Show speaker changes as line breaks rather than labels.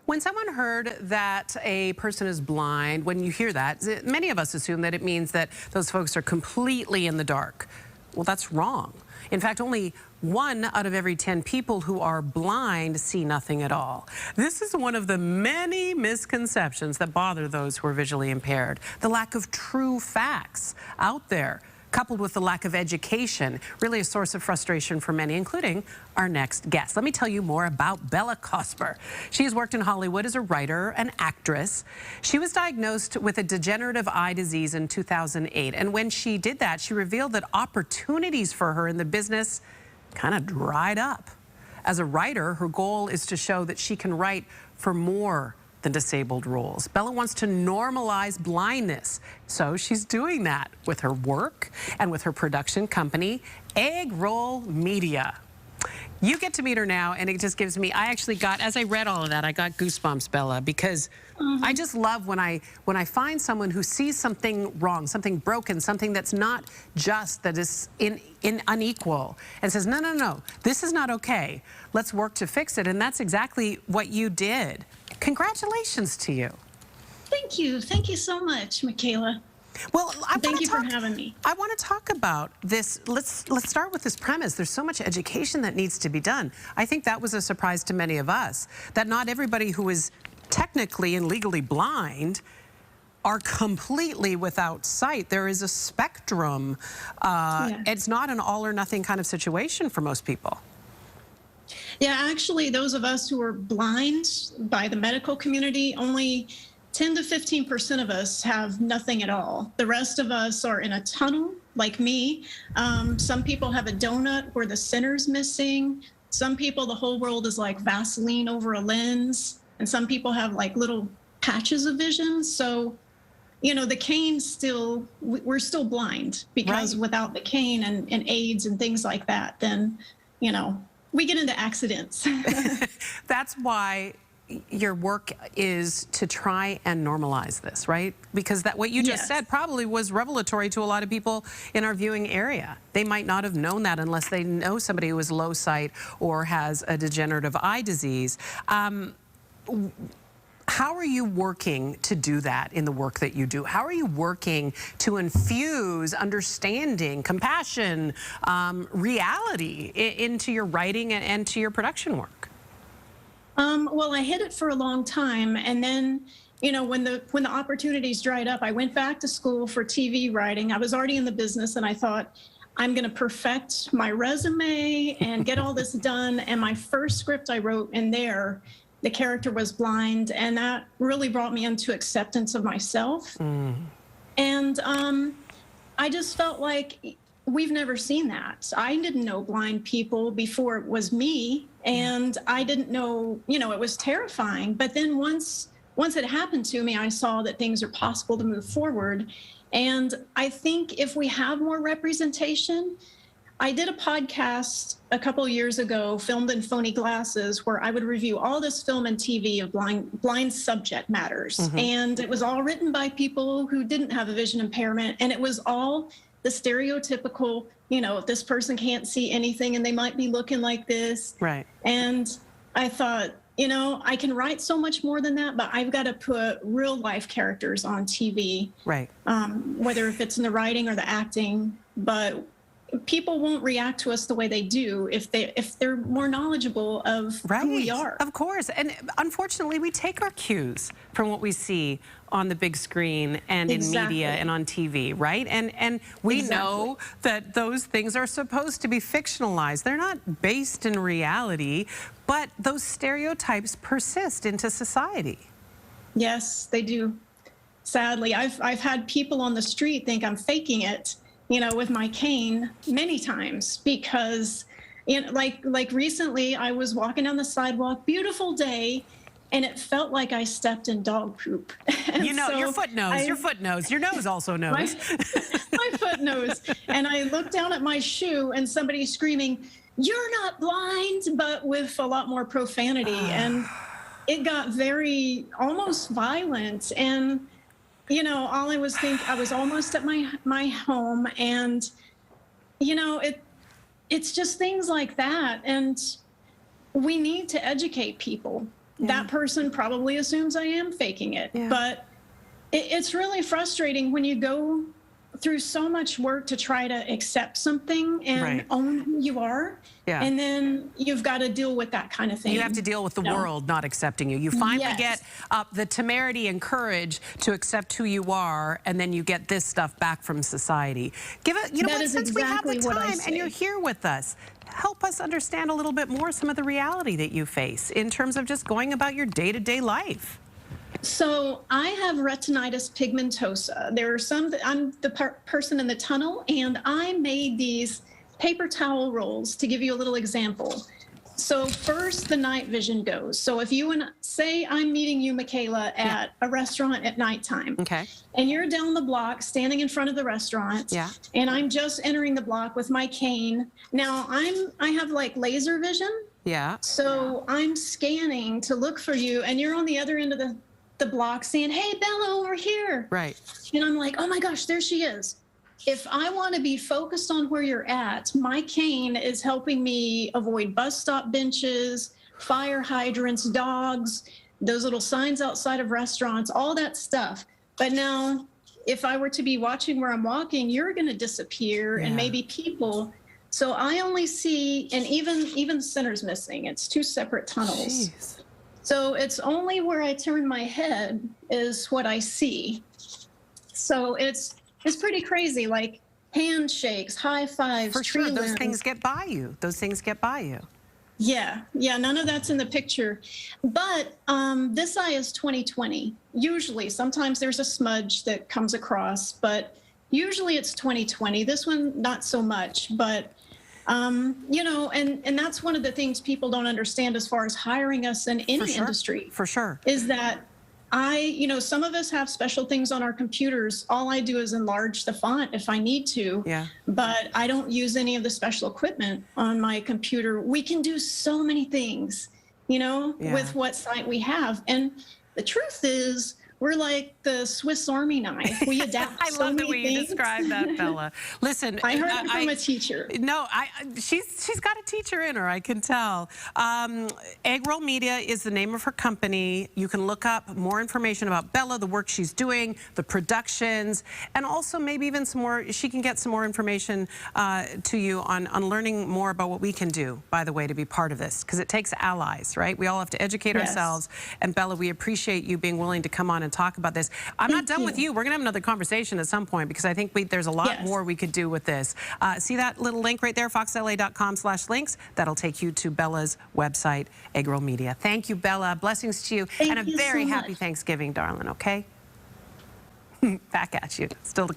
When someone heard that a person is blind, when you hear that, many of us assume that it means that those folks are completely in the dark. Well, that's wrong. In fact, only 1 out of every 10 people who are blind see nothing at all. This is one of the many misconceptions that bother those who are visually impaired. The lack of true facts out there, coupled with the lack of education, really a source of frustration for many, including our next guest. Let me tell you more about Bella Cosper. She has worked in Hollywood as a writer and actress. She was diagnosed with a degenerative eye disease in 2008. And when she did that, she revealed that opportunities for her in the business kind of dried up. As a writer, her goal is to show that she can write for more than disabled roles. Bella wants to normalize blindness, so she's doing that with her work and with her production company, Egg Roll Media. You get to meet her now, and it just gives me, I actually got, as I read all of that, I got goosebumps, Bella, because I just love when I find someone who sees something wrong, something broken, something that's not just, that is unequal, and says, no, no, no, this is not okay. Let's work to fix it, and that's exactly what you did. Congratulations to you.
Thank you. Thank you so much, Michaela.
Well,
thank you for having me.
I want to talk about this. Let's start with this premise. There's so much education that needs to be done. I think that was a surprise to many of us, that not everybody who is technically and legally blind are completely without sight. There is a spectrum.
Yeah.
It's not an all or nothing kind of situation for most people.
Yeah, actually, those of us who are blind by the medical community, only 10 to 15% of us have nothing at all. The rest of us are in a tunnel, like me. Some people have a donut where the center's missing. Some people, the whole world is like Vaseline over a lens. And some people have like little patches of vision. So, you know, the cane still, we're still blind, because
Right.
without the cane and AIDS and things like that, then, you know, we get into accidents.
That's why your work is to try and normalize this, right? Because that what you just
Yes.
said probably was revelatory to a lot of people in our viewing area. They might not have known that unless they know somebody who is low sight or has a degenerative eye disease. How are you working to do that in the work that you do? How are you working to infuse understanding, compassion, reality into your writing and to your production work?
Well, I hid it for a long time, and then, you know, when the opportunities dried up, I went back to school for TV writing. I was already in the business, and I thought, I'm going to perfect my resume and get all this done. And my first script I wrote in there, the character was blind, and that really brought me into acceptance of myself. And I just felt like we've never seen that. I didn't know blind people before it was me, and I didn't know, you know, it was terrifying. But then once it happened to me, I saw that things are possible to move forward. And I think if we have more representation, I did a podcast a couple of years ago, Filmed in Phony Glasses, where I would review all this film and TV of blind subject matters. And it was all written by people who didn't have a vision impairment. And it was all the stereotypical, you know, this person can't see anything and they might be looking like this.
Right.
And I thought, you know, I can write so much more than that, but I've got to put real life characters on TV.
Right.
Whether if it's in the writing or the acting, but people won't react to us the way they do if they're more knowledgeable of who we are.
Of course. And unfortunately, we take our cues from what we see on the big screen and in media and on TV, right? And we know that those things are supposed to be fictionalized. They're not based in reality, but those stereotypes persist into society.
Yes, they do. Sadly, I've had people on the street think I'm faking it, you know, with my cane many times, because, you know, like recently I was walking down the sidewalk, beautiful day, and it felt like I stepped in dog poop.
You know,
so
your foot knows, your nose also knows.
My foot knows. And I looked down at my shoe and somebody screaming, "You're not blind," but with a lot more profanity. And it got very, almost violent. And you know, all I was thinking, I was almost at my home, and, you know, it's just things like that. And we need to educate people. that person probably assumes I am faking it.
Yeah.
But it's really frustrating when you go through so much work to try to accept something and
Right.
own who you are.
Yeah.
And then you've got to deal with that kind of thing.
You have to deal with the world not accepting you. You finally get the temerity and courage to accept who you are, and then you get this stuff back from society. Give it, you know what, since we have the time and you're here with us, help us understand a little bit more some of the reality that you face in terms of just going about your day-to-day life.
So I have retinitis pigmentosa. There are some that I'm the person in the tunnel, and I made these paper towel rolls to give you a little example. So first, the night vision goes. So if you and say I'm meeting you, Michaela, at a restaurant at nighttime,
okay,
and you're down the block standing in front of the restaurant, and I'm just entering the block with my cane. Now I have like laser vision.
Yeah.
So I'm scanning to look for you, and you're on the other end of the block saying, "Hey, Bella, over here."
Right.
And I'm like, "Oh my gosh, there she is." If I want to be focused on where you're at, my cane is helping me avoid bus stop benches, fire hydrants, dogs, those little signs outside of restaurants, all that stuff. But now, if I were to be watching where I'm walking, you're going to disappear, and maybe people. So I only see, and even the center's missing. It's two separate tunnels.
Jeez.
So it's only where I turn my head is what I see. So it's pretty crazy, like handshakes, high fives,
For
tree
sure, those
limbs.
things get by you. Those things get by you.
Yeah, none of that's in the picture. But this eye is 20/20. Usually, sometimes there's a smudge that comes across, but usually it's 20/20. This one, not so much, but you know, and that's one of the things people don't understand as far as hiring us in any industry.
For sure.
Is that you know, some of us have special things on our computers. All I do is enlarge the font if I need to.
Yeah.
But I don't use any of the special equipment on my computer. We can do so many things, you know, with what site we have. And the truth is, we're like the Swiss Army knife. We adapt.
I love the way you describe that, Bella. Listen,
I heard it from a teacher.
No, she's got a teacher in her, I can tell. Egg Roll Media is the name of her company. You can look up more information about Bella, the work she's doing, the productions, and also maybe even some more. She can get some more information to you on learning more about what we can do, by the way, to be part of this, because it takes allies, right? We all have to educate ourselves. And Bella, we appreciate you being willing to come on and talk about this. I'm not done with you. We're going to have another conversation at some point, because I think there's a lot more we could do with this. See that little link right there, foxla.com/links? That'll take you to Bella's website, Egg Roll Media. Thank you, Bella. Blessings to you.
Thank
and a
you
very
so
happy
much.
Thanksgiving, darling, okay? Back at you. Still to